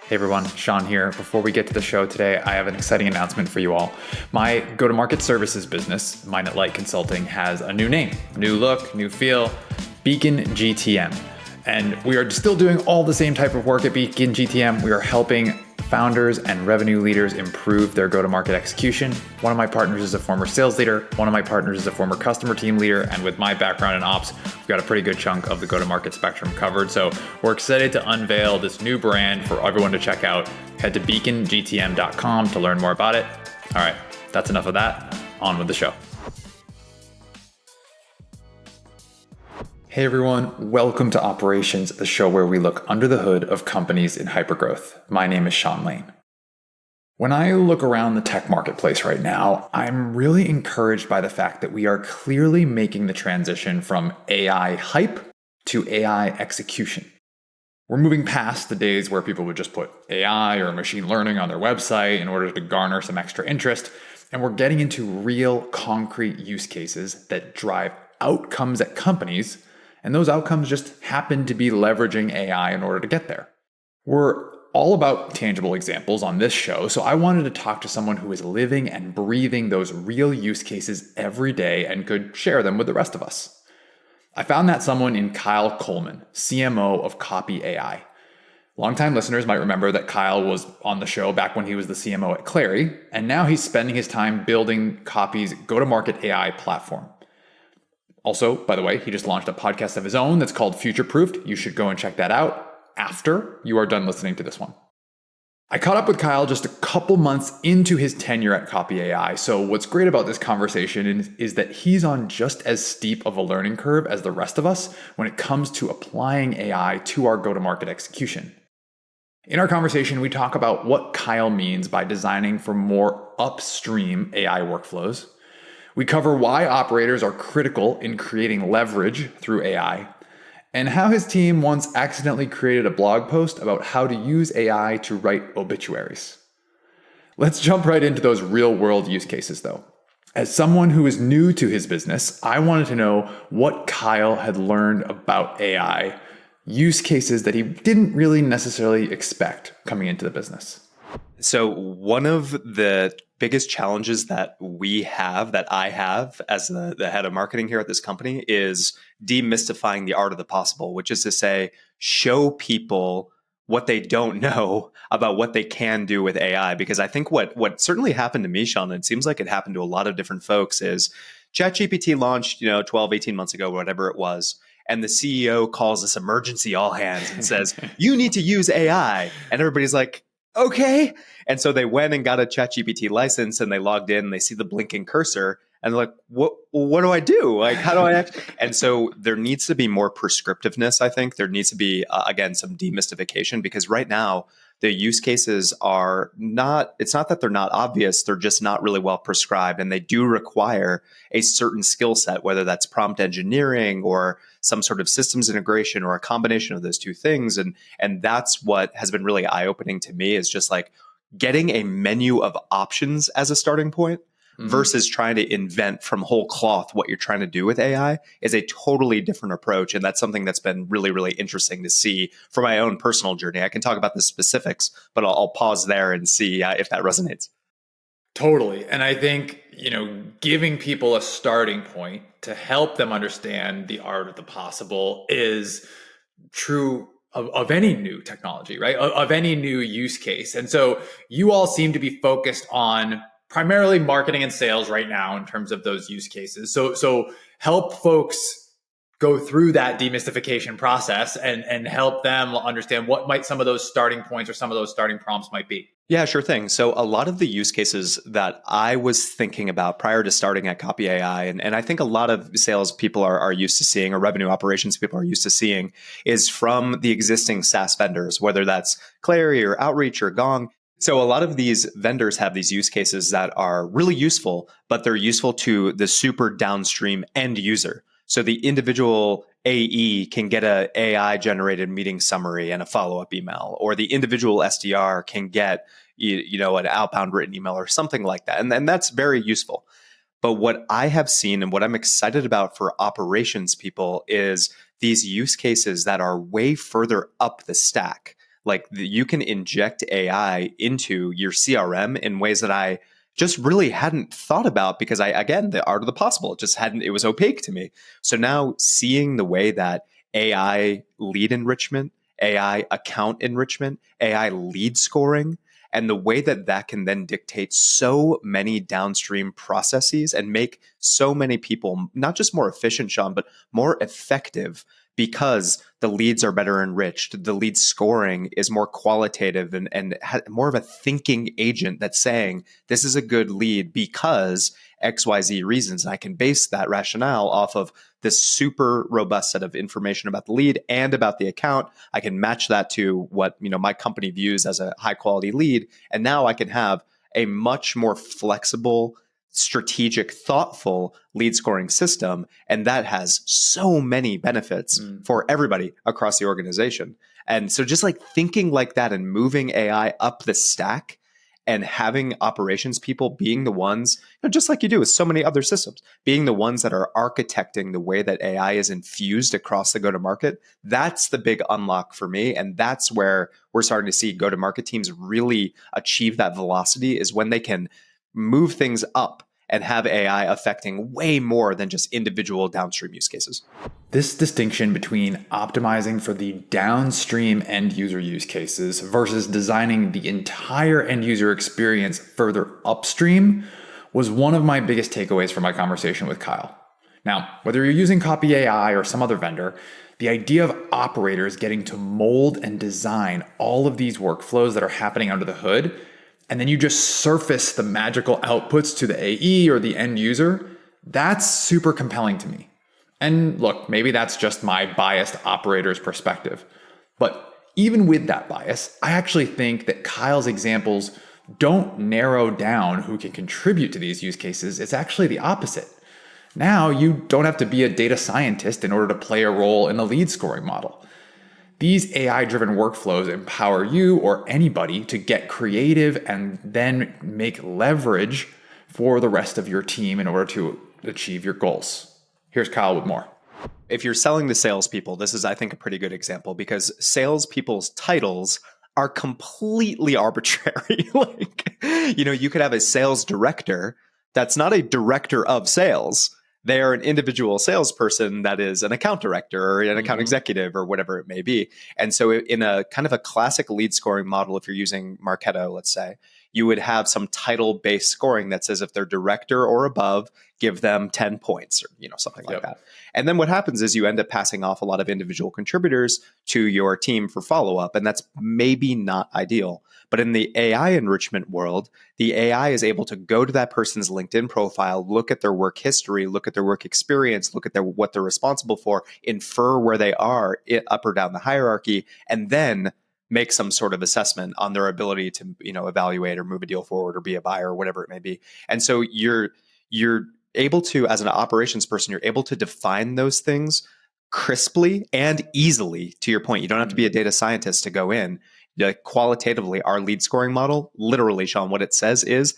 Hey everyone, Sean here. Before we get to the show today, I have an exciting announcement for you all. My go-to-market services business, Mind It Light Consulting, has a new name, new look, new feel, Beacon GTM. And we are still doing all the same type of work at Beacon GTM. We are helping founders and revenue leaders improve their go-to-market execution. One of my partners is a former sales leader. One of my partners is a former customer team leader. And with my background in ops, we've got a pretty good chunk of the go-to-market spectrum covered. So we're excited to unveil this new brand for everyone to check out. Head to beacongtm.com to learn more about it. All right, that's enough of that. On with the show. Hey everyone, welcome to Operations, the show where we look under the hood of companies in hypergrowth. My name is Sean Lane. When I look around the tech marketplace right now, I'm really encouraged by the fact that we are clearly making the transition from AI hype to AI execution. We're moving past the days where people would just put AI or machine learning on their website in order to garner some extra interest, and we're getting into real concrete use cases that drive outcomes at companies. And those outcomes just happen to be leveraging AI in order to get there. We're all about tangible examples on this show, so I wanted to talk to someone who is living and breathing those real use cases every day and could share them with the rest of us. I found that someone in Kyle Coleman, CMO of Copy.ai. Longtime listeners might remember that Kyle was on the show back when he was the CMO at Clary, and now he's spending his time building Copy's go-to-market AI platform. Also, by the way, he just launched a podcast of his own that's called Future Proofed. You should go and check that out after you are done listening to this one. I caught up with Kyle just a couple months into his tenure at Copy.ai. So what's great about this conversation is that he's on just as steep of a learning curve as the rest of us when it comes to applying AI to our go-to-market execution. In our conversation, we talk about what Kyle means by designing for more upstream AI workflows. We cover why operators are critical in creating leverage through AI, and how his team once accidentally created a blog post about how to use AI to write obituaries. Let's jump right into those real-world use cases, though. As someone who is new to his business, I wanted to know what Kyle had learned about AI, use cases that he didn't really necessarily expect coming into the business. So one of the biggest challenges that I have as the head of marketing here at this company is demystifying the art of the possible, which is to say, show people what they don't know about what they can do with AI. Because I think what certainly happened to me, Sean, and it seems like it happened to a lot of different folks, is ChatGPT launched, 12, 18 months ago, whatever it was. And the CEO calls this emergency all hands and says, you need to use AI. And everybody's like, okay. And so they went and got a ChatGPT license and they logged in and they see the blinking cursor and they're like, what do I do? Like, how do I act? And so there needs to be more prescriptiveness, I think. There needs to be, again, some demystification, because right now the use cases are not, it's not that they're not obvious, they're just not really well prescribed. And they do require a certain skill set, whether that's prompt engineering or some sort of systems integration or a combination of those two things. And that's what has been really eye-opening to me, is just like getting a menu of options as a starting point versus trying to invent from whole cloth what you're trying to do with AI is a totally different approach. And that's something that's been really, really interesting to see for my own personal journey. I can talk about the specifics, but I'll pause there and see if that resonates. Totally. And I think, giving people a starting point to help them understand the art of the possible is true of any new technology, right? Of any new use case. And so you all seem to be focused on primarily marketing and sales right now in terms of those use cases. So help folks go through that demystification process and help them understand what might some of those starting points or some of those starting prompts might be. Yeah, sure thing. So a lot of the use cases that I was thinking about prior to starting at Copy.ai, and I think a lot of sales people are used to seeing, or revenue operations people are used to seeing, is from the existing SaaS vendors, whether that's Clary or Outreach or Gong. So a lot of these vendors have these use cases that are really useful, but they're useful to the super downstream end user. So the individual AE can get an AI generated meeting summary and a follow-up email, or the individual SDR can get an outbound written email or something like that. And that's very useful. But what I have seen and what I'm excited about for operations people is these use cases that are way further up the stack. You can inject AI into your CRM in ways that I just really hadn't thought about because again, the art of the possible, it was opaque to me. So now seeing the way that AI lead enrichment, AI account enrichment, AI lead scoring, and the way that that can then dictate so many downstream processes and make so many people not just more efficient, Sean, but more effective because the leads are better enriched. The lead scoring is more qualitative and more of a thinking agent that's saying, this is a good lead because XYZ reasons. And I can base that rationale off of this super robust set of information about the lead and about the account. I can match that to what my company views as a high quality lead. And now I can have a much more flexible, strategic, thoughtful lead scoring system. And that has so many benefits for everybody across the organization. And so just like thinking like that and moving AI up the stack and having operations people being the ones, just like you do with so many other systems, being the ones that are architecting the way that AI is infused across the go-to-market, that's the big unlock for me. And that's where we're starting to see go-to-market teams really achieve that velocity, is when they can move things up and have AI affecting way more than just individual downstream use cases. This distinction between optimizing for the downstream end user use cases versus designing the entire end user experience further upstream was one of my biggest takeaways from my conversation with Kyle. Now, whether you're using Copy.ai or some other vendor, the idea of operators getting to mold and design all of these workflows that are happening under the hood, and then you just surface the magical outputs to the AE or the end user, that's super compelling to me. And look, maybe that's just my biased operator's perspective. But even with that bias, I actually think that Kyle's examples don't narrow down who can contribute to these use cases. It's actually the opposite. Now you don't have to be a data scientist in order to play a role in the lead scoring model. These AI-driven workflows empower you or anybody to get creative and then make leverage for the rest of your team in order to achieve your goals. Here's Kyle with more. If you're selling to salespeople, this is, I think, a pretty good example because salespeople's titles are completely arbitrary. You could have a sales director that's not a director of sales. They are an individual salesperson that is an account director or an account executive or whatever it may be. And so in a kind of a classic lead scoring model, if you're using Marketo, let's say, you would have some title-based scoring that says if they're director or above, give them 10 points or something like that. And then what happens is you end up passing off a lot of individual contributors to your team for follow-up, and that's maybe not ideal. But in the AI enrichment world, the AI is able to go to that person's LinkedIn profile, look at their work history, look at their work experience, look at what they're responsible for, infer where they are up or down the hierarchy, and then make some sort of assessment on their ability to evaluate or move a deal forward or be a buyer or whatever it may be. And so you're able to, as an operations person, you're able to define those things crisply and easily. To your point, you don't have to be a data scientist to go in. Qualitatively, our lead scoring model, literally, Sean, what it says is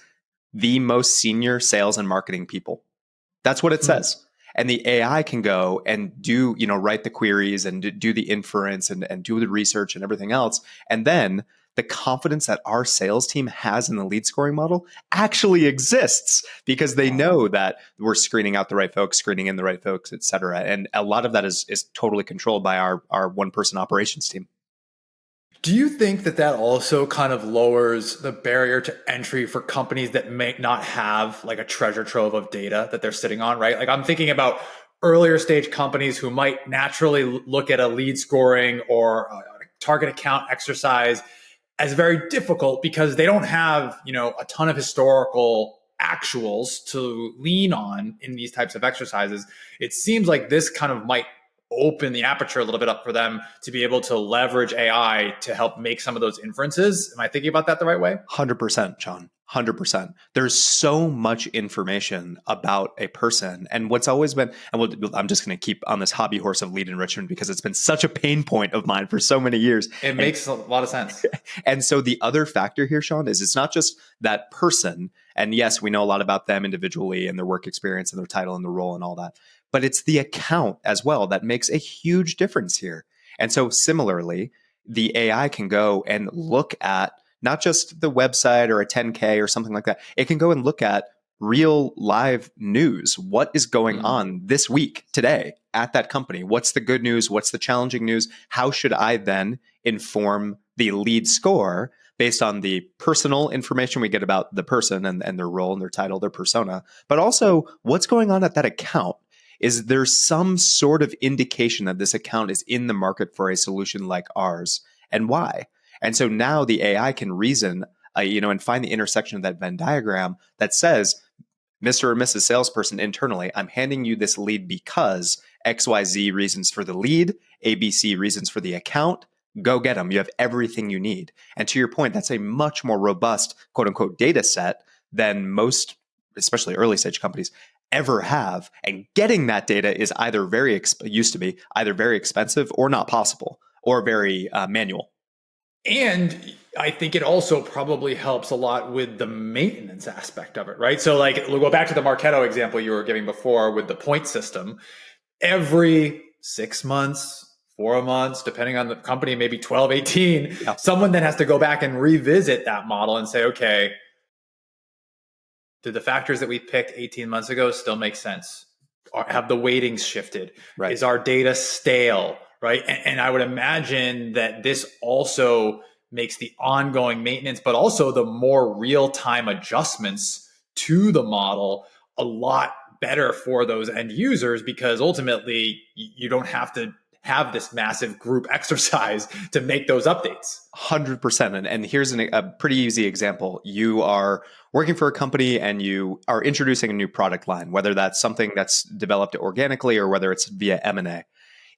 the most senior sales and marketing people. That's what it says. And the AI can go and do, write the queries and do the inference and do the research and everything else. And then the confidence that our sales team has in the lead scoring model actually exists because they know that we're screening out the right folks, screening in the right folks, et cetera. And a lot of that is totally controlled by our one-person operations team. Do you think that also kind of lowers the barrier to entry for companies that may not have like a treasure trove of data that they're sitting on, right? Like I'm thinking about earlier stage companies who might naturally look at a lead scoring or a target account exercise as very difficult because they don't have, a ton of historical actuals to lean on in these types of exercises. It seems like this kind of might open the aperture a little bit up for them to be able to leverage AI to help make some of those inferences. Am I thinking about that the right way? 100%, John. 100%. There's so much information about a person. And what's always been, and I'm just going to keep on this hobby horse of lead enrichment because it's been such a pain point of mine for so many years. It makes a lot of sense. And so the other factor here, Sean, is it's not just that person. And yes, we know a lot about them individually and their work experience and their title and their role and all that. But it's the account as well that makes a huge difference here. And so similarly, the AI can go and look at not just the website or a 10K or something like that. It can go and look at real live news. What is going on this week, today at that company? What's the good news? What's the challenging news? How should I then inform the lead score based on the personal information we get about the person and their role and their title, their persona, but also what's going on at that account? Is there some sort of indication that this account is in the market for a solution like ours, and why? And so now the AI can reason, and find the intersection of that Venn diagram that says, Mr. or Mrs. Salesperson internally, I'm handing you this lead because XYZ reasons for the lead, ABC reasons for the account. Go get them. You have everything you need. And to your point, that's a much more robust, quote unquote, data set than most, especially early stage companies, ever have. And getting that data is either used to be either very expensive or not possible or very manual. And I think it also probably helps a lot with the maintenance aspect of it, right? So like, we'll go back to the Marketo example you were giving before with the point system. Every 6 months, 4 months, depending on the company, maybe 12, 18, someone then has to go back and revisit that model and say, okay, did the factors that we picked 18 months ago still make sense? Have the weightings shifted? Right. Is our data stale? Right. And I would imagine that this also makes the ongoing maintenance, but also the more real-time adjustments to the model a lot better for those end users, because ultimately you don't have to have this massive group exercise to make those updates. 100%. And here's a pretty easy example. You are working for a company and you are introducing a new product line, whether that's something that's developed organically or whether it's via M&A.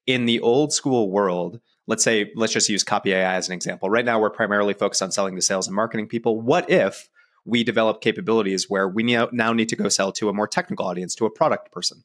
In the old school world, let's just use Copy.ai as an example. Right now, we're primarily focused on selling to sales and marketing people. What if we develop capabilities where we now need to go sell to a more technical audience, to a product person?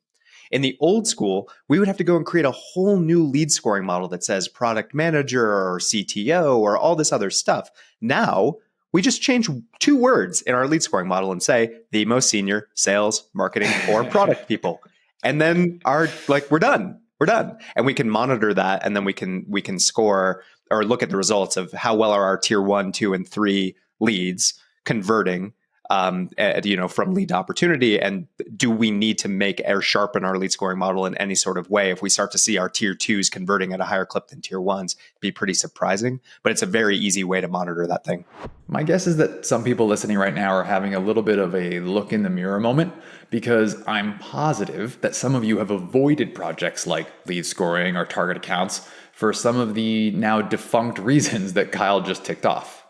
In the old school, we would have to go and create a whole new lead scoring model that says product manager or CTO or all this other stuff. Now, we just change 2 words in our lead scoring model and say the most senior sales, marketing, or product people. And then we're done. We're done. And we can monitor that, and then we can score or look at the results of how well are our tier 1, 2, and 3 leads converting from lead to opportunity, and do we need to make or sharpen our lead scoring model in any sort of way? If we start to see our tier 2s converting at a higher clip than tier 1s, it'd be pretty surprising, but it's a very easy way to monitor that thing. My guess is that some people listening right now are having a little bit of a look in the mirror moment, because I'm positive that some of you have avoided projects like lead scoring or target accounts for some of the now defunct reasons that Kyle just ticked off.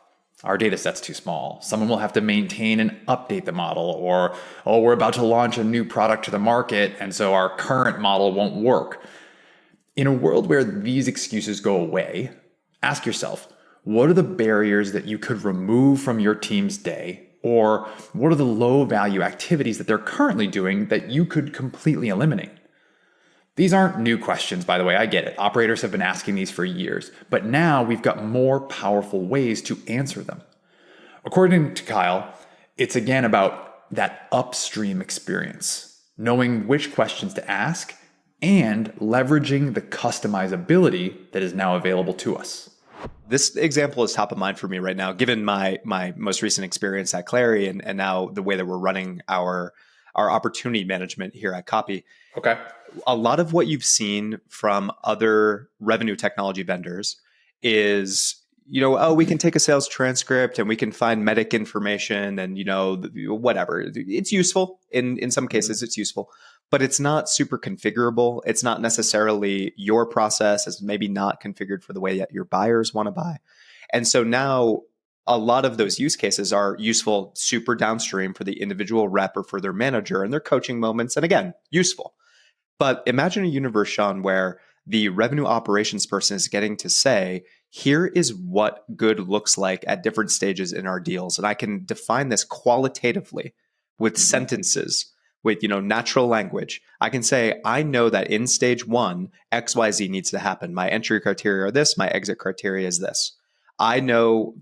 Our data set's too small. Someone will have to maintain and update the model, or, we're about to launch a new product to the market, and so our current model won't work. In a world where these excuses go away, ask yourself, what are the barriers that you could remove from your team's day? Or what are the low value activities that they're currently doing that you could completely eliminate? These aren't new questions, by the way. I get it. Operators have been asking these for years, but now we've got more powerful ways to answer them. According to Kyle, it's again about that upstream experience, knowing which questions to ask and leveraging the customizability that is now available to us. This example is top of mind for me right now, given my most recent experience at Clary and now the way that we're running our opportunity management here at Copy. Okay. A lot of what you've seen from other revenue technology vendors is, we can take a sales transcript and we can find medic information and, whatever. It's useful. In some cases, it's useful, but it's not super configurable. It's not necessarily your process. It's maybe not configured for the way that your buyers want to buy. And so now a lot of those use cases are useful super downstream for the individual rep or for their manager and their coaching moments. And again, useful. But imagine a universe, Sean, where the revenue operations person is getting to say, here is what good looks like at different stages in our deals. And I can define this qualitatively with sentences, with natural language. I can say, I know that in stage 1, XYZ needs to happen. My entry criteria are this, my exit criteria is this. I know,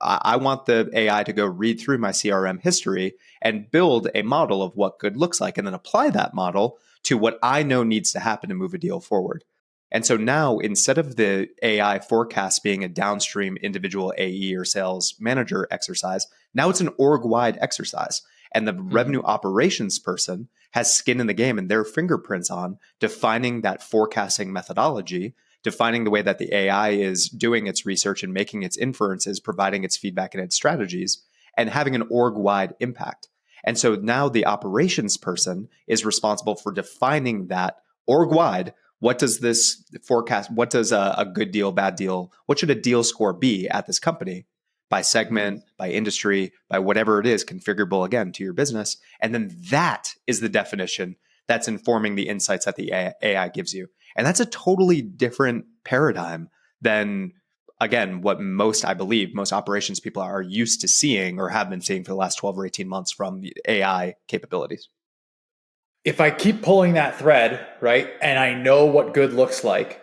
I want the AI to go read through my CRM history and build a model of what good looks like, and then apply that model to what I know needs to happen to move a deal forward. And so now, instead of the AI forecast being a downstream individual AE or sales manager exercise, now it's an org-wide exercise. And the revenue operations person has skin in the game and their fingerprints on defining that forecasting methodology, defining the way that the AI is doing its research and making its inferences, providing its feedback and its strategies, and having an org-wide impact. And so now the operations person is responsible for defining that org-wide. What does this forecast, what does a good deal, bad deal, what should a deal score be at this company by segment, by industry, by whatever it is, configurable again to your business? And then that is the definition that's informing the insights that the AI gives you. And that's a totally different paradigm than, again, what I believe most operations people are used to seeing or have been seeing for the last 12 or 18 months from the AI capabilities. If I keep pulling that thread, right, and I know what good looks like,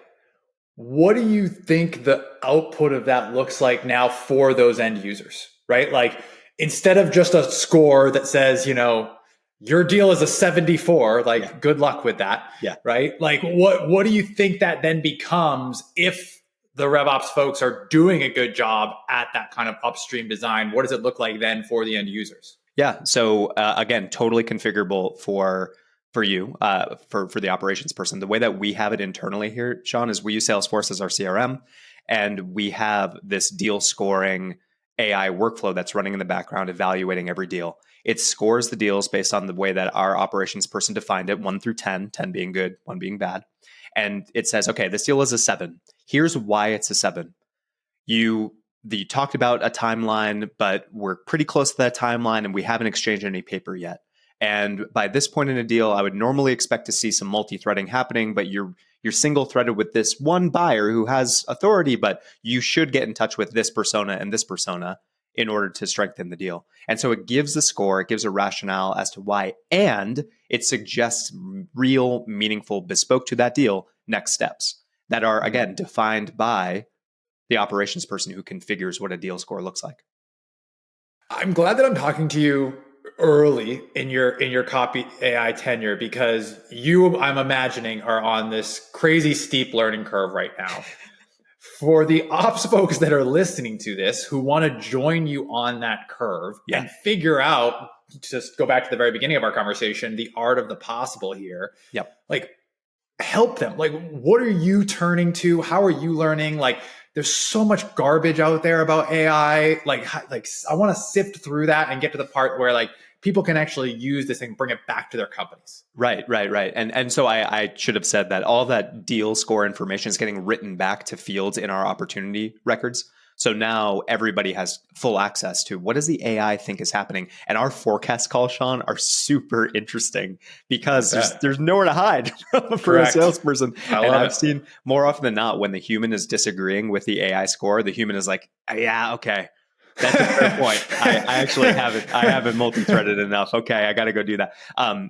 what do you think the output of that looks like now for those end users, right? Like, instead of just a score that says, your deal is a 74, like, good luck with that, right? Like, what do you think that then becomes if the RevOps folks are doing a good job at that kind of upstream design? What does it look like then for the end users? Yeah. So again, totally configurable for you, for the operations person. The way that we have it internally here, Sean, is we use Salesforce as our CRM, and we have this deal scoring AI workflow that's running in the background, evaluating every deal. It scores the deals based on the way that our operations person defined it, 1 through 10, 10 being good, 1 being bad. And it says, okay, this deal is a 7. Here's why it's a 7. You talked about a timeline, but we're pretty close to that timeline and we haven't exchanged any paper yet. And by this point in a deal, I would normally expect to see some multi-threading happening, but you're single threaded with this one buyer who has authority, but you should get in touch with this persona and this persona in order to strengthen the deal. And so it gives a score, it gives a rationale as to why, and it suggests real, meaningful, bespoke to that deal next steps that are, again, defined by the operations person who configures what a deal score looks like. I'm glad that I'm talking to you early in your Copy AI tenure, because you, I'm imagining, are on this crazy steep learning curve right now. For the ops folks that are listening to this who want to join you on that curve and figure out, just go back to the very beginning of our conversation, the art of the possible here. Yep. Like, help them. Like, what are you turning to? How are you learning? Like, there's so much garbage out there about AI. Like I want to sift through that and get to the part where, like, people can actually use this and bring it back to their companies. Right. And so I should have said that all that deal score information is getting written back to fields in our opportunity records. So now everybody has full access to what does the AI think is happening. And our forecast calls, Sean, are super interesting because there's nowhere to hide for a salesperson. I've seen more often than not, when the human is disagreeing with the AI score, the human is like, yeah, okay. That's a fair point. I haven't multi-threaded enough. Okay, I got to go do that.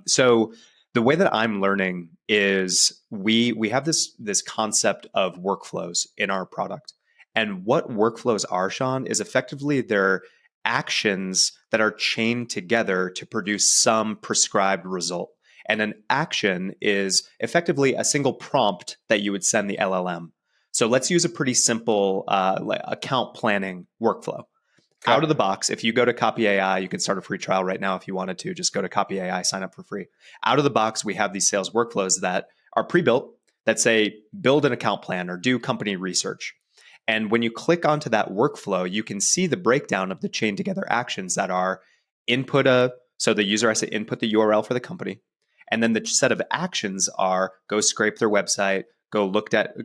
So the way that I'm learning is we have this concept of workflows in our product. And what workflows are, Sean, is effectively they're actions that are chained together to produce some prescribed result. And an action is effectively a single prompt that you would send the LLM. So let's use a pretty simple account planning workflow. Out of the box, if you go to Copy.ai, you can start a free trial right now if you wanted to. Just go to Copy.ai, sign up for free. Out of the box, we have these sales workflows that are pre-built that say, build an account plan or do company research. And when you click onto that workflow, you can see the breakdown of the chain together actions that are so the user has to input the URL for the company. And then the set of actions are go scrape their website, go look at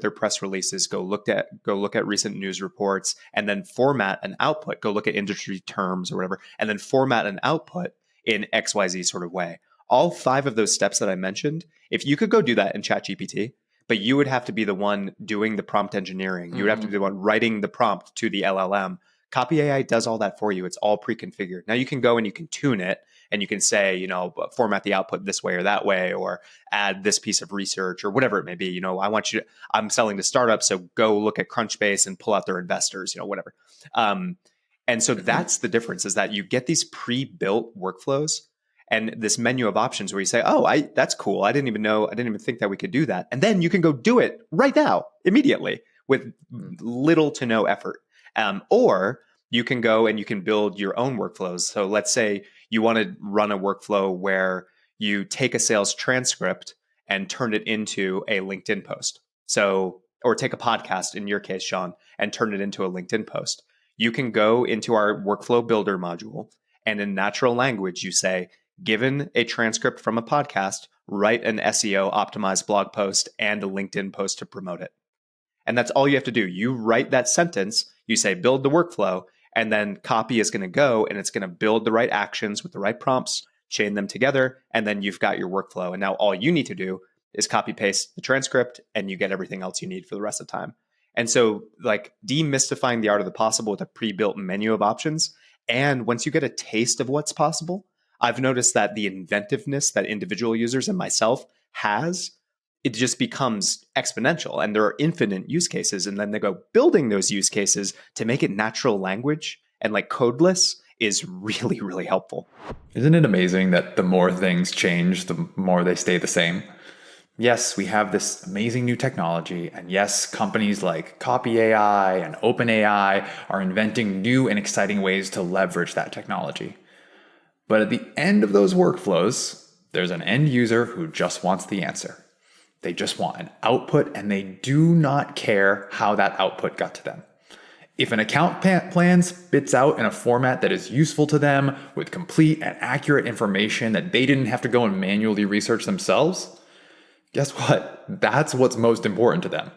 their press releases, go look at recent news reports, and then format an output, go look at industry terms or whatever, and then format an output in XYZ sort of way. All 5 of those steps that I mentioned, if you could go do that in ChatGPT, but you would have to be the one doing the prompt engineering. You would have to be the one writing the prompt to the LLM. Copy.ai does all that for you. It's all pre-configured. Now you can go and you can tune it and you can say, format the output this way or that way, or add this piece of research or whatever it may be. I'm selling to startups, so go look at Crunchbase and pull out their investors, whatever. And so that's the difference, is that you get these pre-built workflows. and this menu of options where you say, oh, that's cool. I didn't even think that we could do that. And then you can go do it right now, immediately, with little to no effort. Or you can go and you can build your own workflows. So let's say you want to run a workflow where you take a sales transcript and turn it into a LinkedIn post. So, or take a podcast in your case, Sean, and turn it into a LinkedIn post. You can go into our workflow builder module, and in natural language, you say, given a transcript from a podcast, write an SEO optimized blog post and a LinkedIn post to promote it. And that's all you have to do. You write that sentence, you say, build the workflow, and then Copy is going to go and it's going to build the right actions with the right prompts, chain them together, and then you've got your workflow. And now all you need to do is copy paste the transcript and you get everything else you need for the rest of the time. And so, like, demystifying the art of the possible with a pre-built menu of options. And once you get a taste of what's possible, I've noticed that the inventiveness that individual users and myself has, it just becomes exponential, and there are infinite use cases. And then they go building those use cases to make it natural language and like codeless is really, really helpful. Isn't it amazing that the more things change, the more they stay the same? Yes, we have this amazing new technology, and yes, companies like Copy.ai and OpenAI are inventing new and exciting ways to leverage that technology. But at the end of those workflows, there's an end user who just wants the answer. They just want an output, and they do not care how that output got to them. If an account plan spits out in a format that is useful to them with complete and accurate information that they didn't have to go and manually research themselves, guess what? That's what's most important to them.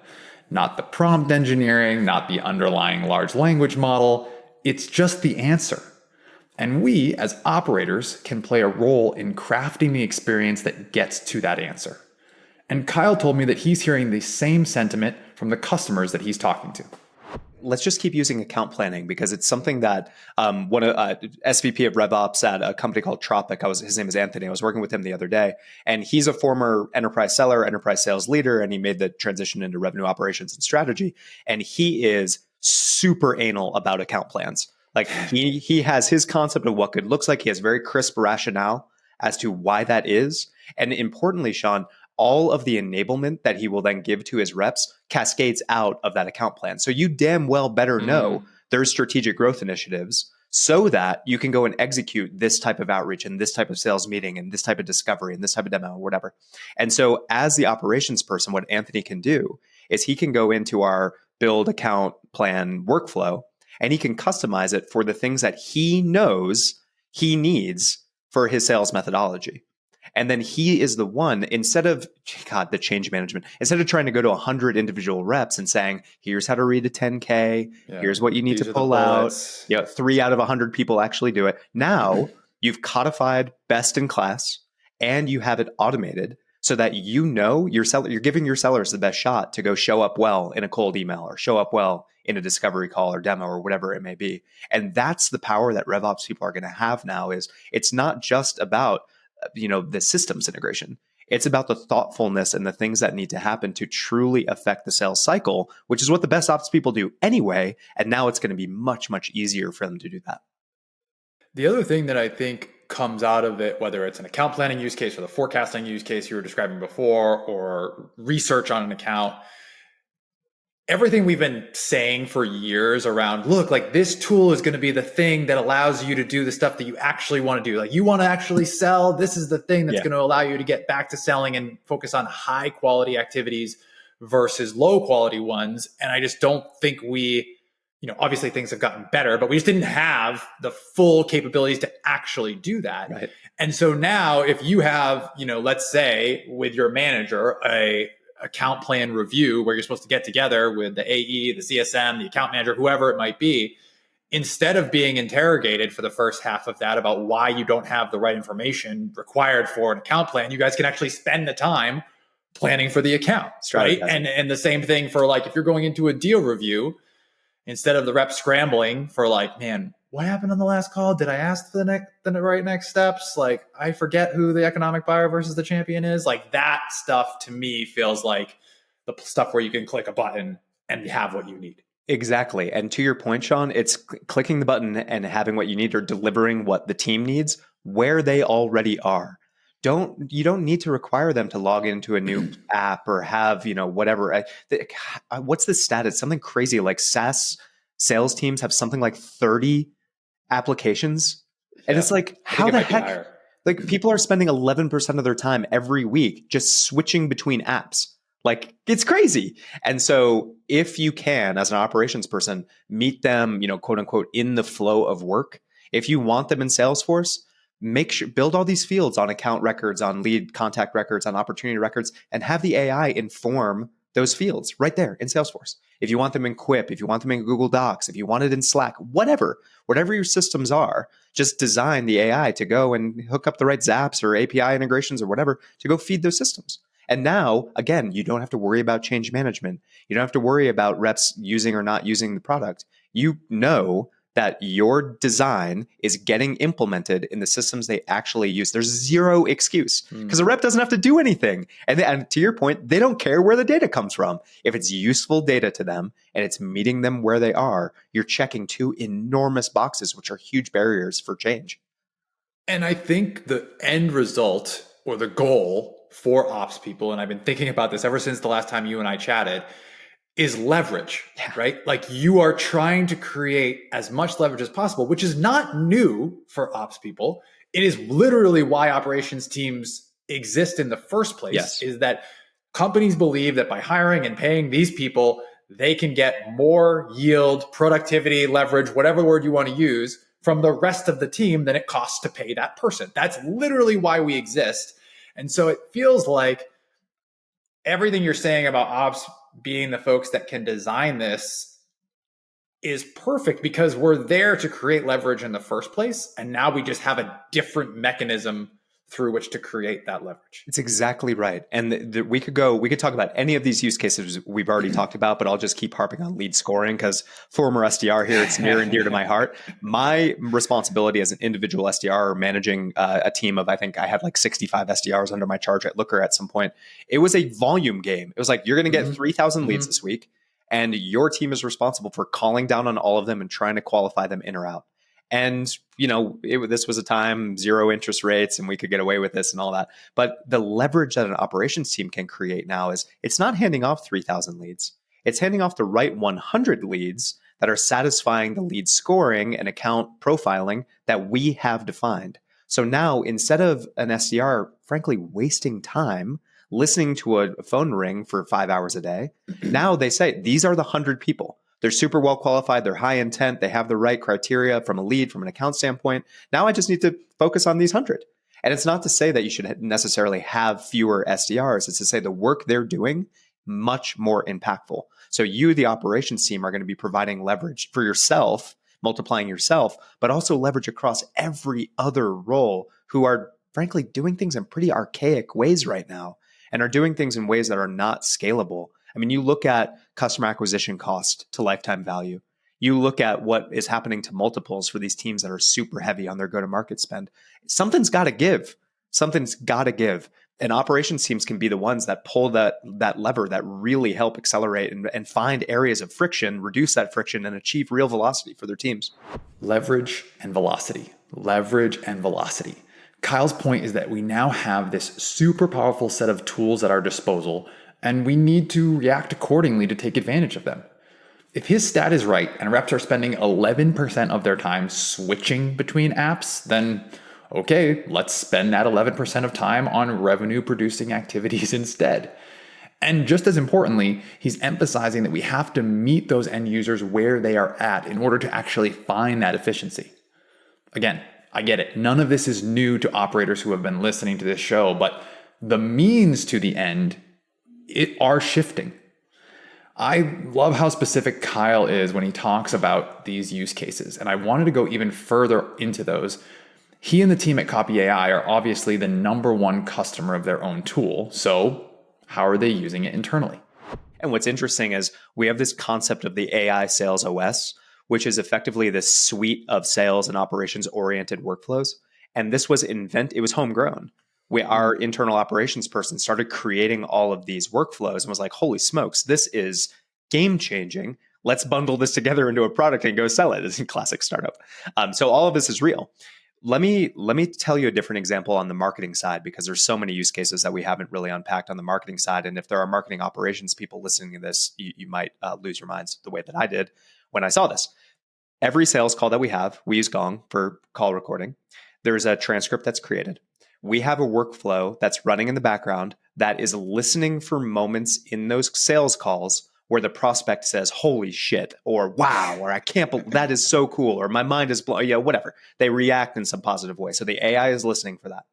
Not the prompt engineering, not the underlying large language model. It's just the answer. And we, as operators, can play a role in crafting the experience that gets to that answer. And Kyle told me that he's hearing the same sentiment from the customers that he's talking to. Let's just keep using account planning because it's something that one SVP of RevOps at a company called Tropic, his name is Anthony. I was working with him the other day, and he's a former enterprise seller, enterprise sales leader, and he made the transition into revenue operations and strategy. And he is super anal about account plans. Like he has his concept of what good looks like. He has very crisp rationale as to why that is. And importantly, Sean, all of the enablement that he will then give to his reps cascades out of that account plan. So you damn well better know there's strategic growth initiatives so that you can go and execute this type of outreach and this type of sales meeting and this type of discovery and this type of demo or whatever. And so as the operations person, what Anthony can do is he can go into our build account plan workflow and he can customize it for the things that he knows he needs for his sales methodology. And then he is the one, instead of, the change management, instead of trying to go to 100 individual reps and saying, here's how to read a 10K, here's what you need to pull out. 3 out of 100 people actually do it. Now you've codified best in class and you have it automated so that you know you're giving your sellers the best shot to go show up well in a cold email or show up well in a discovery call or demo or whatever it may be. And that's the power that RevOps people are going to have now. Is it's not just about the systems integration. It's about the thoughtfulness and the things that need to happen to truly affect the sales cycle, which is what the best ops people do anyway. And now it's going to be much, much easier for them to do that. The other thing that I think comes out of it, whether it's an account planning use case or the forecasting use case you were describing before, or research on an account, everything we've been saying for years around, look, like this tool is going to be the thing that allows you to do the stuff that you actually want to do. Like you want to actually sell. This is the thing that's going to allow you to get back to selling and focus on high quality activities versus low quality ones. And I just don't think we, obviously things have gotten better, but we just didn't have the full capabilities to actually do that. Right. And so now if you have, let's say with your manager, a account plan review where you're supposed to get together with the AE, the CSM, the account manager, whoever it might be, instead of being interrogated for the first half of that about why you don't have the right information required for an account plan, you guys can actually spend the time planning for the account, right? And the same thing for like, if you're going into a deal review, instead of the rep scrambling for like, man, what happened on the last call? Did I ask the right next steps? Like, I forget who the economic buyer versus the champion is. Like that stuff to me feels like the stuff where you can click a button and have what you need. Exactly. And to your point, Sean, it's clicking the button and having what you need or delivering what the team needs where they already are. You don't need to require them to log into a new app or have, whatever. What's the status? Something crazy like SaaS sales teams have something like 30 applications. And Yeah. it's like, I think how it the might be heck? higher. Like people are spending 11% of their time every week just switching between apps. Like it's crazy. And so if you can, as an operations person, meet them, quote unquote, in the flow of work, if you want them in Salesforce, build all these fields on account records, on lead contact records, on opportunity records, and have the AI inform those fields right there in Salesforce. If you want them in Quip, if you want them in Google Docs, if you want it in Slack, whatever your systems are, just design the AI to go and hook up the right Zaps or API integrations or whatever to go feed those systems. And now, again, you don't have to worry about change management. You don't have to worry about reps using or not using the product. You know that your design is getting implemented in the systems they actually use. There's zero excuse because a rep doesn't have to do anything. And to your point, they don't care where the data comes from. If it's useful data to them and it's meeting them where they are, you're checking two enormous boxes, which are huge barriers for change. And I think the end result or the goal for ops people, and I've been thinking about this ever since the last time you and I chatted, is leverage, right? Like you are trying to create as much leverage as possible, which is not new for ops people. It is literally why operations teams exist in the first place, Yes. is that companies believe that by hiring and paying these people, they can get more yield, productivity, leverage, whatever word you want to use, from the rest of the team than it costs to pay that person. That's literally why we exist. And so it feels like everything you're saying about ops being the folks that can design this is perfect because we're there to create leverage in the first place. And now we just have a different mechanism through which to create that leverage. It's exactly right. And we could talk about any of these use cases we've already talked about, but I'll just keep harping on lead scoring because former SDR here, it's near and dear to my heart. My responsibility as an individual SDR managing a team of, I think I had like 65 SDRs under my charge at Looker at some point. It was a volume game. It was like, you're going to get 3,000 leads this week and your team is responsible for calling down on all of them and trying to qualify them in or out. And, this was a time, 0 interest rates, and we could get away with this and all that. But the leverage that an operations team can create now is it's not handing off 3,000 leads. It's handing off the right 100 leads that are satisfying the lead scoring and account profiling that we have defined. So now, instead of an SDR, frankly, wasting time listening to a phone ring for 5 hours a day, now they say, these are the 100 people. They're super well qualified. They're high intent. They have the right criteria from a lead, from an account standpoint. Now I just need to focus on these 100. And it's not to say that you should necessarily have fewer SDRs. It's to say the work they're doing much more impactful. So you, the operations team, are going to be providing leverage for yourself, multiplying yourself, but also leverage across every other role who are frankly doing things in pretty archaic ways right now and are doing things in ways that are not scalable. I mean, you look at customer acquisition cost to lifetime value. You look at what is happening to multiples for these teams that are super heavy on their go-to-market spend. Something's got to give. Something's got to give. And operations teams can be the ones that pull that lever that really help accelerate and find areas of friction, reduce that friction, and achieve real velocity for their teams. Leverage and velocity. Leverage and velocity. Kyle's point is that we now have this super powerful set of tools at our disposal, and we need to react accordingly to take advantage of them. If his stat is right and reps are spending 11% of their time switching between apps, then okay, let's spend that 11% of time on revenue producing activities instead. And just as importantly, he's emphasizing that we have to meet those end users where they are at in order to actually find that efficiency. Again, I get it. None of this is new to operators who have been listening to this show, but the means to the end are shifting. I love how specific Kyle is when he talks about these use cases, and I wanted to go even further into those. He and the team at Copy.ai are obviously the number one customer of their own tool, so how are they using it internally? And what's interesting is we have this concept of the AI Sales OS, which is effectively this suite of sales and operations oriented workflows. And this was it was homegrown. Our internal operations person started creating all of these workflows and was like, holy smokes, this is game changing. Let's bundle this together into a product and go sell it. It's a classic startup. So all of this is real. Let me tell you a different example on the marketing side, because there's so many use cases that we haven't really unpacked on the marketing side. And if there are marketing operations people listening to this, you might lose your minds the way that I did when I saw this. Every sales call that we use Gong for call recording. There's a transcript that's created. We have a workflow that's running in the background that is listening for moments in those sales calls where the prospect says, holy shit, or wow, or I can't believe that is so cool, or my mind is blown, whatever. They react in some positive way. So the AI is listening for that.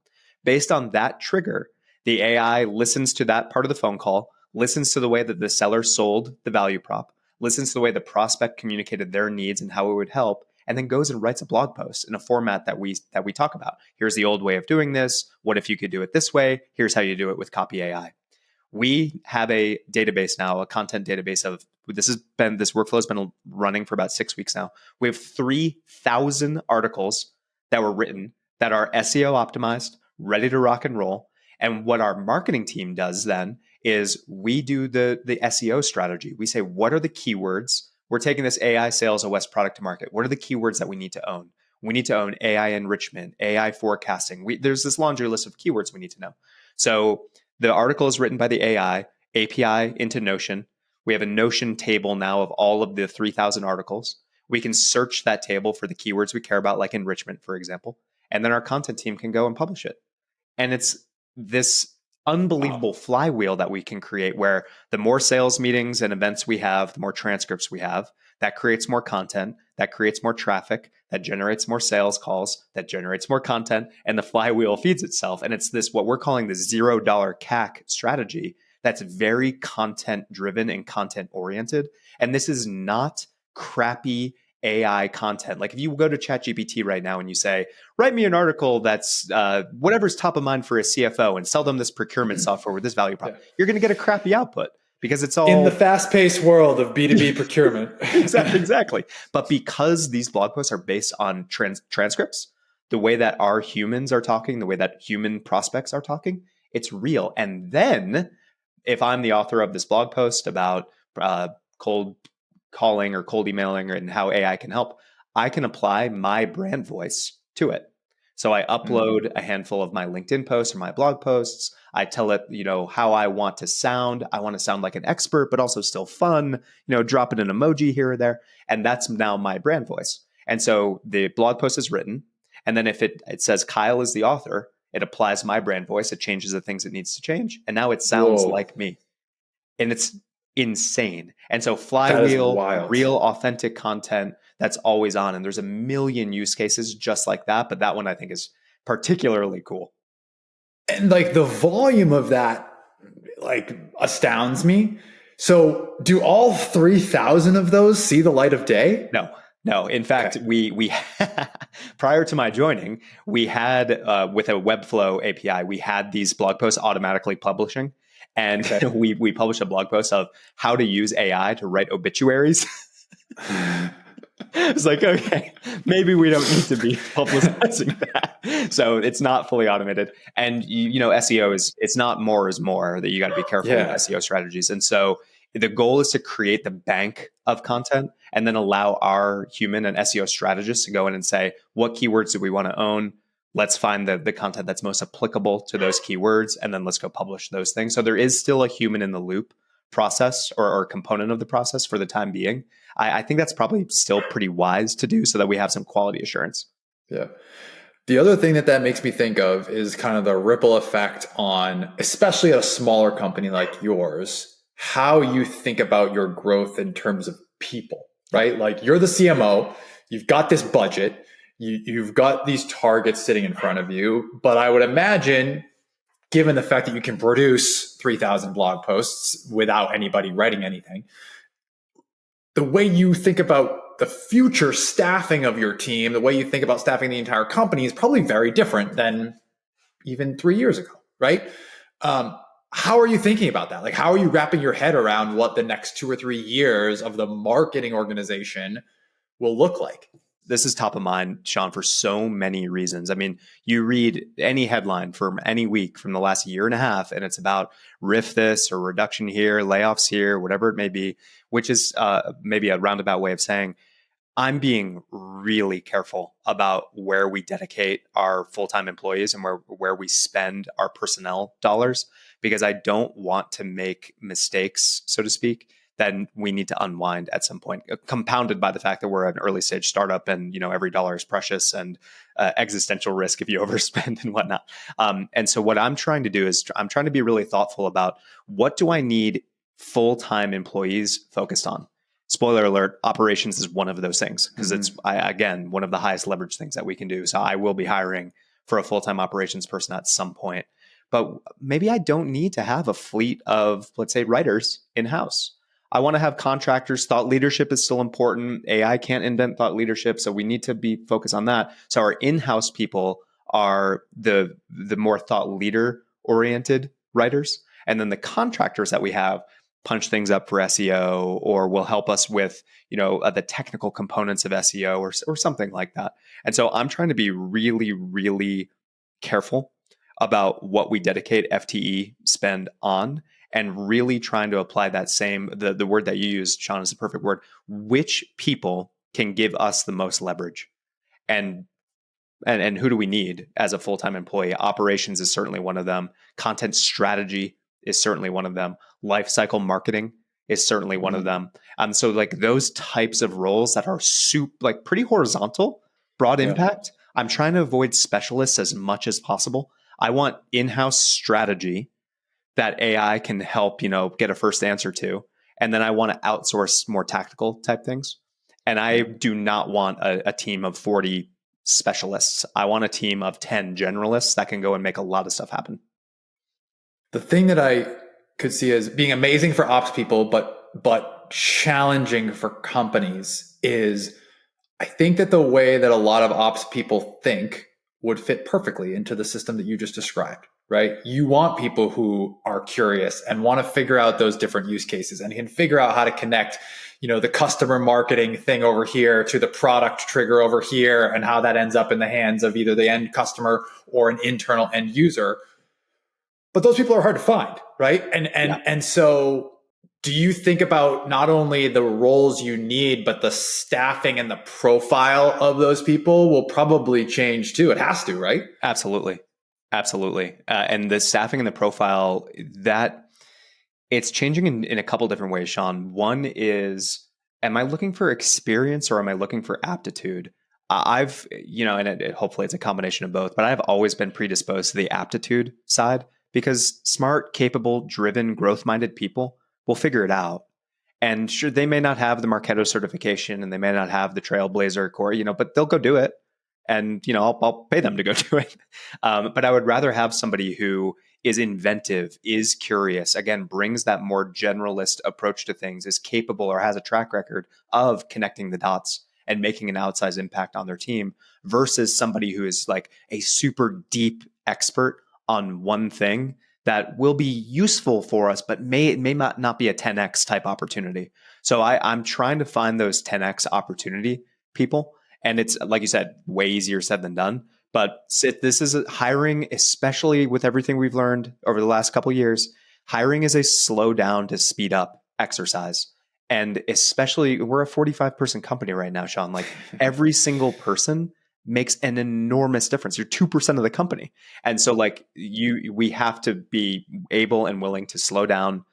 Based on that trigger, the AI listens to that part of the phone call, listens to the way that the seller sold the value prop, listens to the way the prospect communicated their needs and how it would help, and then goes and writes a blog post in a format that we talk about. Here's the old way of doing this. What if you could do it this way? Here's how you do it with Copy.ai. We have a database now, a content database of this workflow has been running for about 6 weeks now. We have 3,000 articles that were written that are SEO optimized, ready to rock and roll. And what our marketing team does then is we do the SEO strategy. We say, what are the keywords? We're taking this AI sales OS product to market. What are the keywords that we need to own? We need to own AI enrichment, AI forecasting. There's this laundry list of keywords we need to know. So the article is written by the AI, API into Notion. We have a Notion table now of all of the 3,000 articles. We can search that table for the keywords we care about, like enrichment, for example. And then our content team can go and publish it. And it's this unbelievable flywheel that we can create where the more sales meetings and events we have, the more transcripts we have, that creates more content, that creates more traffic, that generates more sales calls, that generates more content, and the flywheel feeds itself. And it's this, what we're calling the $0 CAC strategy that's very content driven and content oriented. And this is not crappy AI content. Like if you go to ChatGPT right now and you say, write me an article that's whatever's top of mind for a CFO and sell them this procurement software with this value prop, you're going to get a crappy output because it's all in the fast-paced world of B2B procurement. Exactly. But because these blog posts are based on transcripts, the way that our humans are talking, the way that human prospects are talking, it's real. And then if I'm the author of this blog post about cold calling or cold emailing and how AI can help, I can apply my brand voice to it. So I upload a handful of my LinkedIn posts or my blog posts. I tell it, how I want to sound. I want to sound like an expert, but also still fun, drop in an emoji here or there. And that's now my brand voice. And so the blog post is written. And then if it says Kyle is the author, it applies my brand voice. It changes the things it needs to change. And now it sounds like me. And it's insane. And so flywheel, real authentic content that's always on. And there's a million use cases just like that. But that one I think is particularly cool. And like the volume of that astounds me. So do all 3,000 of those see the light of day? No. In fact, we prior to my joining, we had with a Webflow API, we had these blog posts automatically publishing. And we published a blog post of how to use AI to write obituaries. It's like, okay, maybe we don't need to be publicizing that. So it's not fully automated. And, SEO it's not more is more, that you got to be careful with SEO strategies. And so the goal is to create the bank of content and then allow our human and SEO strategists to go in and say, what keywords do we want to own? Let's find the content that's most applicable to those keywords, and then let's go publish those things. So there is still a human in the loop process or component of the process for the time being. I think that's probably still pretty wise to do so that we have some quality assurance. Yeah. The other thing that makes me think of is kind of the ripple effect on, especially a smaller company like yours, how you think about your growth in terms of people, right? Like you're the CMO, you've got this budget, you've got these targets sitting in front of you, but I would imagine, given the fact that you can produce 3,000 blog posts without anybody writing anything, the way you think about the future staffing of your team, the way you think about staffing the entire company is probably very different than even 3 years ago, right? How are you thinking about that? Like, how are you wrapping your head around what the next 2 or 3 years of the marketing organization will look like? this is top of mind, Sean, for so many reasons. I mean, you read any headline from any week from the last year and a half, and it's about riff this or reduction here, layoffs here, whatever it may be, which is maybe a roundabout way of saying I'm being really careful about where we dedicate our full-time employees and where we spend our personnel dollars, because I don't want to make mistakes, so to speak, that we need to unwind at some point, compounded by the fact that we're an early stage startup and every dollar is precious and existential risk if you overspend and whatnot. And so what I'm trying to do is I'm trying to be really thoughtful about what do I need full-time employees focused on. Spoiler alert, operations is one of those things because it's, again, one of the highest leverage things that we can do. So I will be hiring for a full-time operations person at some point. But maybe I don't need to have a fleet of, let's say, writers in-house. I want to have contractors. Thought leadership is still important. AI can't invent thought leadership, so we need to be focused on that. So our in-house people are the more thought leader-oriented writers. And then the contractors that we have punch things up for SEO or will help us with, the technical components of SEO or something like that. And so I'm trying to be really, really careful about what we dedicate FTE spend on and really trying to apply that same, the word that you used, Sean, is the perfect word. Which people can give us the most leverage? And who do we need as a full-time employee? Operations is certainly one of them. Content strategy is certainly one of them. Lifecycle marketing is certainly one of them. So like those types of roles that are pretty horizontal, broad impact. I'm trying to avoid specialists as much as possible. I want in-house strategy that AI can help, get a first answer to. And then I want to outsource more tactical type things. And I do not want a team of 40 specialists. I want a team of 10 generalists that can go and make a lot of stuff happen. The thing that I could see as being amazing for ops people, but challenging for companies is I think that the way that a lot of ops people think would fit perfectly into the system that you just described, right? You want people who are curious and want to figure out those different use cases and can figure out how to connect, the customer marketing thing over here to the product trigger over here and how that ends up in the hands of either the end customer or an internal end user. But those people are hard to find, right? And so do you think about not only the roles you need, but the staffing and the profile of those people will probably change too? It has to, right? Absolutely. And the staffing and the profile, that it's changing in a couple different ways, Sean. One is, am I looking for experience or am I looking for aptitude? I've, hopefully it's a combination of both, but I've always been predisposed to the aptitude side because smart, capable, driven, growth-minded people will figure it out. And sure, they may not have the Marketo certification and they may not have the Trailblazer core, but they'll go do it. And, I'll pay them to go do it. But I would rather have somebody who is inventive, is curious, again, brings that more generalist approach to things, is capable or has a track record of connecting the dots and making an outsized impact on their team versus somebody who is like a super deep expert on one thing that will be useful for us, but may not be a 10x type opportunity. So I'm trying to find those 10x opportunity people. And it's, like you said, way easier said than done. But this is hiring, especially with everything we've learned over the last couple of years, hiring is a slow down to speed up exercise. And especially, we're a 45-person company right now, Sean. Like every single person makes an enormous difference. You're 2% of the company. And so like we have to be able and willing to slow down,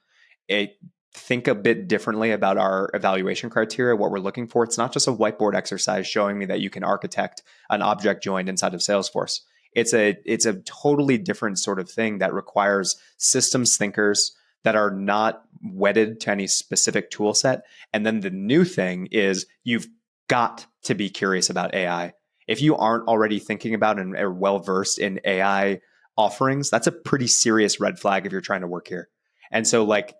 think a bit differently about our evaluation criteria, what we're looking for. It's not just a whiteboard exercise showing me that you can architect an object joined inside of Salesforce. It's a totally different sort of thing that requires systems thinkers that are not wedded to any specific tool set. And then the new thing is you've got to be curious about AI. If you aren't already thinking about and are well-versed in AI offerings, that's a pretty serious red flag if you're trying to work here. And so like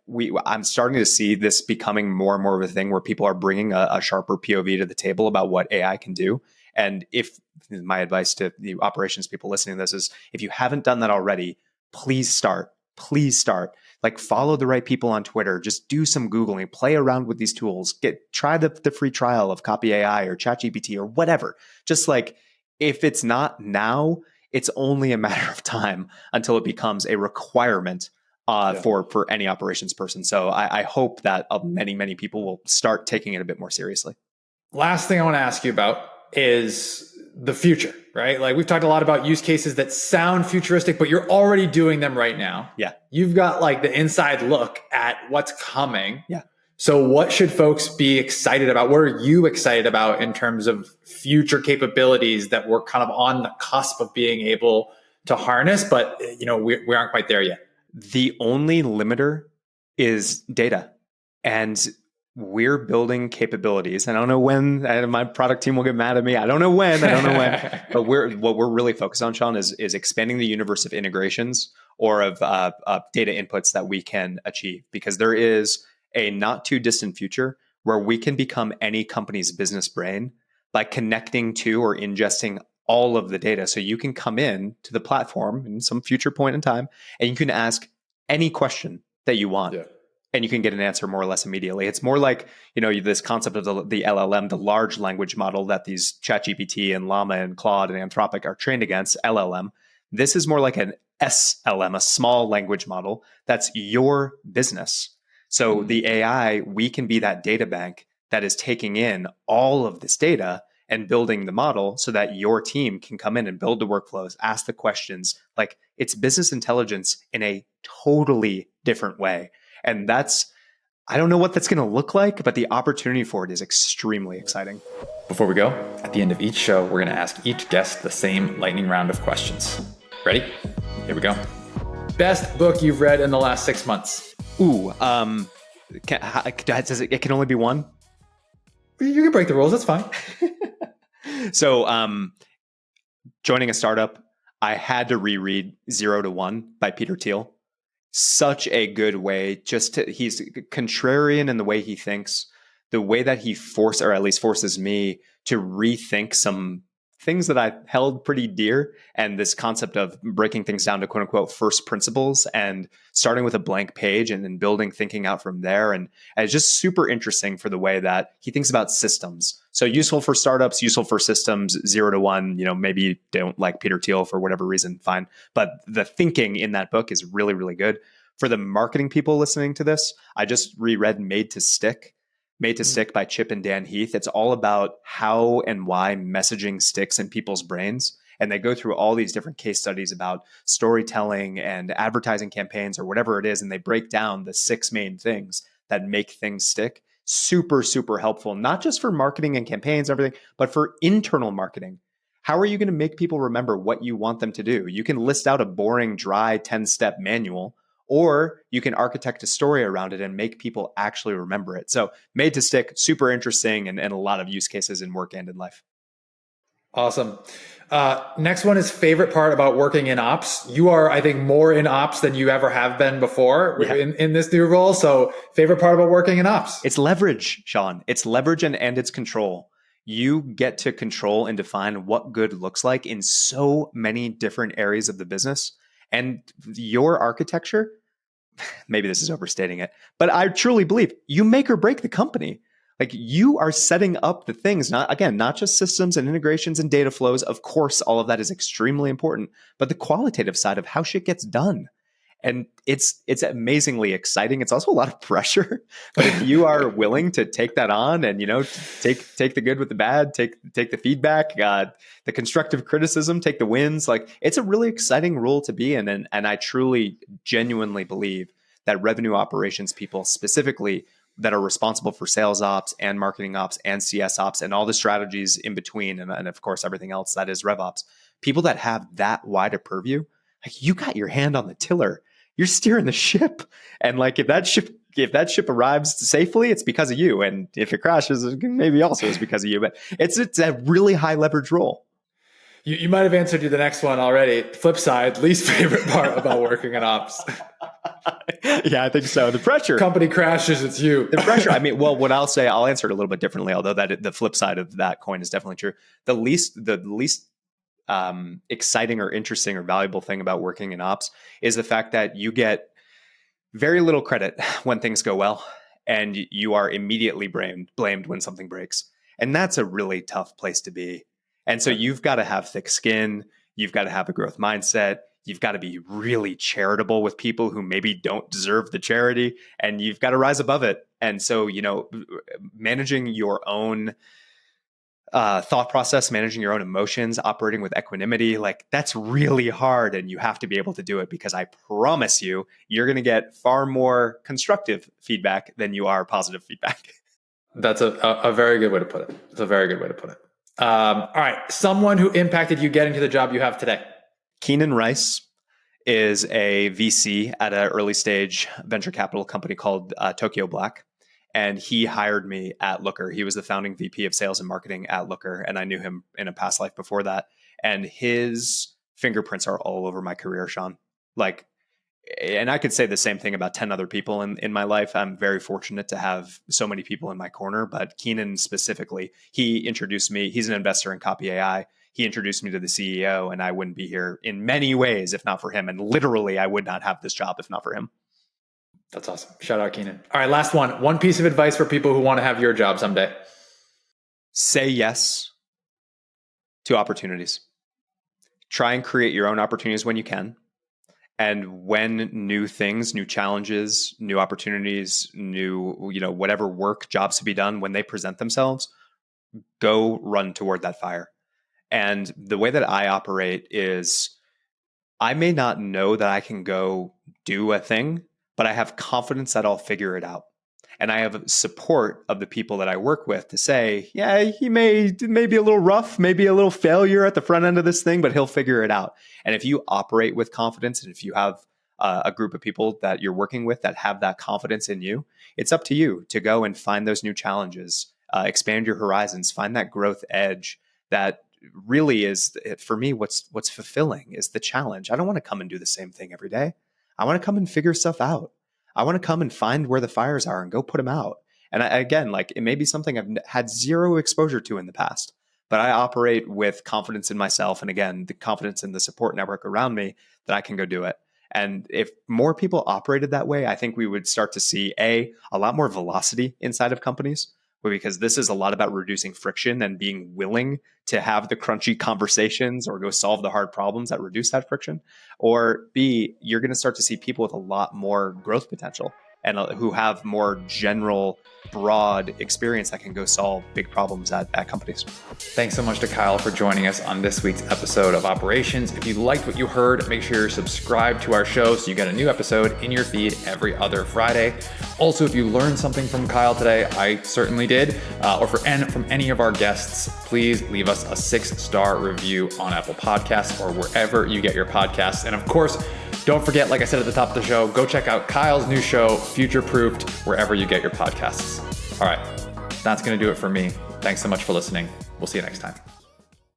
I'm starting to see this becoming more and more of a thing where people are bringing a sharper POV to the table about what AI can do. And if my advice to the operations people listening to this is, if you haven't done that already, please start. Like follow the right people on Twitter, just do some Googling, play around with these tools, try the free trial of Copy AI or ChatGPT or whatever. Just like if it's not now, it's only a matter of time until it becomes a requirement for any operations person. So I hope that many people will start taking it a bit more seriously. Last thing I want to ask you about is the future, right? Like we've talked a lot about use cases that sound futuristic, but you're already doing them right now. Yeah. You've got like the inside look at what's coming. Yeah. So what should folks be excited about? What are you excited about in terms of future capabilities that we're kind of on the cusp of being able to harness, but we aren't quite there yet? The only limiter is data. And we're building capabilities. I don't know when, my product team will get mad at me. I don't know when, but what we're really focused on, Sean, is expanding the universe of integrations or of data inputs that we can achieve, because there is a not too distant future where we can become any company's business brain by connecting to or ingesting all of the data. So you can come in to the platform in some future point in time and you can ask any question that you want. Yeah. And you can get an answer more or less immediately. It's more like, this concept of the LLM, the large language model that these ChatGPT and Llama and Claude and Anthropic are trained against, LLM. This is more like an SLM, a small language model that's your business. So the AI, we can be that data bank that is taking in all of this data and building the model so that your team can come in and build the workflows, ask the questions. Like it's business intelligence in a totally different way. And I don't know what that's going to look like, but the opportunity for it is extremely exciting. Before we go, at the end of each show, we're going to ask each guest the same lightning round of questions. Ready? Here we go. Best book you've read in the last 6 months? Ooh, it can only be one? You can break the rules. That's fine. So, joining a startup, I had to reread 0 to 1 by Peter Thiel. Such a good way. He's contrarian in the way he thinks, the way that he forces me to rethink some things that I held pretty dear. And this concept of breaking things down to quote unquote first principles and starting with a blank page and then building thinking out from there. And it's just super interesting for the way that he thinks about systems. So useful for startups, useful for systems, 0 to 1, maybe you don't like Peter Thiel for whatever reason, fine. But the thinking in that book is really, really good. For the marketing people listening to this, I just reread Made to Stick by Chip and Dan Heath. It's all about how and why messaging sticks in people's brains. And they go through all these different case studies about storytelling and advertising campaigns or whatever it is. And they break down the 6 main things that make things stick. Super, super helpful, not just for marketing and campaigns and everything, but for internal marketing. How are you going to make people remember what you want them to do? You can list out a boring, dry 10-step manual, or you can architect a story around it and make people actually remember it. So Made to Stick, super interesting and a lot of use cases in work and in life. Awesome. Next one is favorite part about working in ops. You are, I think, more in ops than you ever have been before in this new role. So favorite part about working in ops? It's leverage, Sean. It's leverage and it's control. You get to control and define what good looks like in so many different areas of the business. And your architecture, maybe this is overstating it, but I truly believe you make or break the company. Like you are setting up the things, not just systems and integrations and data flows. Of course, all of that is extremely important, but the qualitative side of how shit gets done. And it's amazingly exciting. It's also a lot of pressure, but if you are willing to take that on and, take the good with the bad, take the feedback, the constructive criticism, take the wins, like it's a really exciting role to be in. And I truly, genuinely believe that revenue operations people specifically that are responsible for sales ops and marketing ops and CS ops and all the strategies in between. And of course, everything else that is rev ops, people that have that wide a purview, like you got your hand on the tiller, you're steering the ship. And like, if that ship arrives safely, it's because of you. And if it crashes, maybe also it's because of you, but it's a really high leverage role. You might have answered the next one already. Flip side, least favorite part about working in ops. Yeah, I think so. The pressure. Company crashes, it's you. The pressure. I mean, well, what I'll say, I'll answer it a little bit differently, although the flip side of that coin is definitely true. The least exciting or interesting or valuable thing about working in ops is the fact that you get very little credit when things go well, and you are immediately blamed when something breaks. And that's a really tough place to be. And so you've got to have thick skin. You've got to have a growth mindset. You've got to be really charitable with people who maybe don't deserve the charity, and you've got to rise above it. And so, managing your own thought process, managing your own emotions, operating with equanimity, like that's really hard. And you have to be able to do it, because I promise you, you're going to get far more constructive feedback than you are positive feedback. That's a very good way to put it. It's a very good way to put it. All right. Someone who impacted you getting to the job you have today. Keenan Rice is a VC at an early stage venture capital company called Tokyo Black. And he hired me at Looker. He was the founding VP of sales and marketing at Looker. And I knew him in a past life before that. And his fingerprints are all over my career, Sean. And I could say the same thing about 10 other people in my life. I'm very fortunate to have so many people in my corner, but Keenan specifically, he introduced me. He's an investor in Copy.ai. He introduced me to the CEO, and I wouldn't be here in many ways if not for him. And literally, I would not have this job if not for him. That's awesome. Shout out, Keenan. All right, last one. One piece of advice for people who want to have your job someday. Say yes to opportunities. Try and create your own opportunities when you can. And when new things, new challenges, new opportunities, new, whatever work, jobs to be done, when they present themselves, go run toward that fire. And the way that I operate is I may not know that I can go do a thing, but I have confidence that I'll figure it out. And I have support of the people that I work with to say, yeah, he may be a little rough, maybe a little failure at the front end of this thing, but he'll figure it out. And if you operate with confidence, and if you have a group of people that you're working with that have that confidence in you, it's up to you to go and find those new challenges, expand your horizons, find that growth edge that really is, for me, what's fulfilling is the challenge. I don't want to come and do the same thing every day. I want to come and figure stuff out. I want to come and find where the fires are and go put them out. And again, it may be something I've had zero exposure to in the past, but I operate with confidence in myself. And again, the confidence in the support network around me that I can go do it. And if more people operated that way, I think we would start to see a lot more velocity inside of companies, because this is a lot about reducing friction and being willing to have the crunchy conversations or go solve the hard problems that reduce that friction. Or B, you're going to start to see people with a lot more growth potential and who have more general, broad experience that can go solve big problems at companies. Thanks so much to Kyle for joining us on this week's episode of Operations. If you liked what you heard, make sure you're subscribed to our show so you get a new episode in your feed every other Friday. Also, if you learned something from Kyle today, I certainly did, or from any of our guests, please leave us a 6-star review on Apple Podcasts or wherever you get your podcasts. And of course, don't forget, like I said at the top of the show, go check out Kyle's new show, Future Proofed, wherever you get your podcasts. All right, that's going to do it for me. Thanks so much for listening. We'll see you next time.